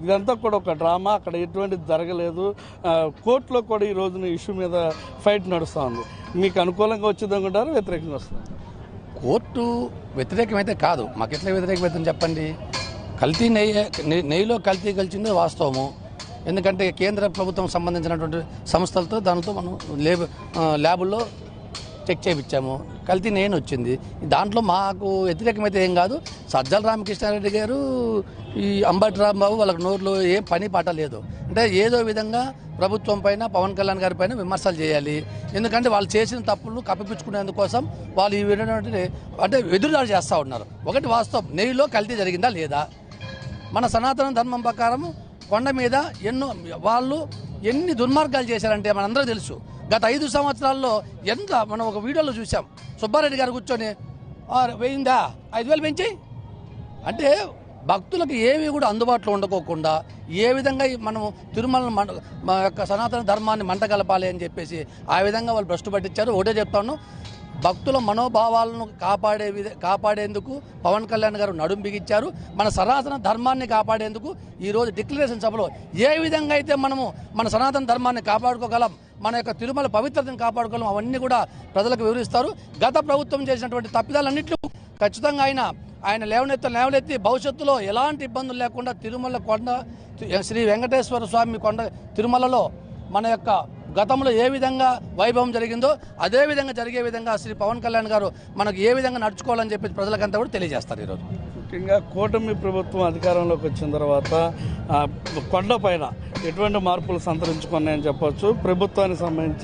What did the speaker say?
ఇదంతా కూడా ఒక డ్రామా, అక్కడ ఎటువంటిది జరగలేదు. కోర్టులో కూడా ఈ రోజున ఇష్యూ మీద ఫైట్ నడుస్తూ ఉంది. మీకు అనుకూలంగా వచ్చింది అనుకుంటారు, వ్యతిరేకంగా వస్తుంది? కోర్టు వ్యతిరేకమైతే కాదు, మాకు ఎట్లా వ్యతిరేకమైతే చెప్పండి. కల్తీ నెయ్యిలో కల్తీ కలిసింది వాస్తవము. ఎందుకంటే కేంద్ర ప్రభుత్వం సంబంధించినటువంటి సంస్థలతో దానితో మనం ల్యాబుల్లో చెక్ చేయించాము, కల్తీ నెయ్యి వచ్చింది. దాంట్లో మాకు వ్యతిరేకమైతే ఏం కాదు. సజ్జల రామకృష్ణారెడ్డి గారు, ఈ అంబటి రాంబాబు వాళ్ళకి నోరులో ఏం పని పాట లేదు. అంటే ఏదో విధంగా ప్రభుత్వం పైన, పవన్ కళ్యాణ్ గారి పైన విమర్శలు చేయాలి. ఎందుకంటే వాళ్ళు చేసిన తప్పులను కప్పిపుచ్చుకునేందుకోసం వాళ్ళు ఈ విధంగా అంటే ఎదురుదాడి చేస్తూ ఉన్నారు. ఒకటి వాస్తవం, నెయ్యిలో కల్తీ జరిగిందా లేదా? మన సనాతన ధర్మం ప్రకారం కొండ మీద ఎన్ని దుర్మార్గాలు చేశారంటే మనందరూ తెలుసు. గత 5 సంవత్సరాల్లో ఎంత మనం ఒక వీడియోలో చూసాం. సుబ్బారెడ్డి గారు కూర్చొని వేయిందా 5,000 పెంచి అంటే భక్తులకు ఏవి కూడా అందుబాటులో ఉండకోకుండా ఏ విధంగా మనం తిరుమల మా యొక్క సనాతన ధర్మాన్ని మంటగలపాలి అని చెప్పేసి ఆ విధంగా వాళ్ళు భ్రష్టు పట్టించారు. ఒకటే చెప్తాను, భక్తుల మనోభావాలను కాపాడేందుకు పవన్ కళ్యాణ్ గారు నడుం బిగించారు. మన సనాతన ధర్మాన్ని కాపాడేందుకు ఈరోజు డిక్లరేషన్ సభలో ఏ విధంగా అయితే మనము మన సనాతన ధర్మాన్ని కాపాడుకోగలం, మన యొక్క తిరుమల పవిత్రతను కాపాడుకోగలం, అవన్నీ కూడా ప్రజలకు వివరిస్తారు. గత ప్రభుత్వం చేసినటువంటి తప్పిదాలన్నింటిలో ఖచ్చితంగా ఆయన లేవనెత్తి భవిష్యత్తులో ఎలాంటి ఇబ్బందులు లేకుండా తిరుమల కొండ శ్రీ వెంకటేశ్వర స్వామి కొండ తిరుమలలో మన యొక్క గతంలో ఏ విధంగా వైభవం జరిగిందో అదే విధంగా జరిగే విధంగా శ్రీ పవన్ కళ్యాణ్ గారు మనకు ఏ విధంగా నడుచుకోవాలని చెప్పి ప్రజలకంతా కూడా తెలియజేస్తారు. ఈరోజు ముఖ్యంగా కూటమి ప్రభుత్వం అధికారంలోకి వచ్చిన తర్వాత కొండ పైన ఎటువంటి మార్పులు సంతరించుకున్నాయని చెప్పొచ్చు. ప్రభుత్వానికి సంబంధించి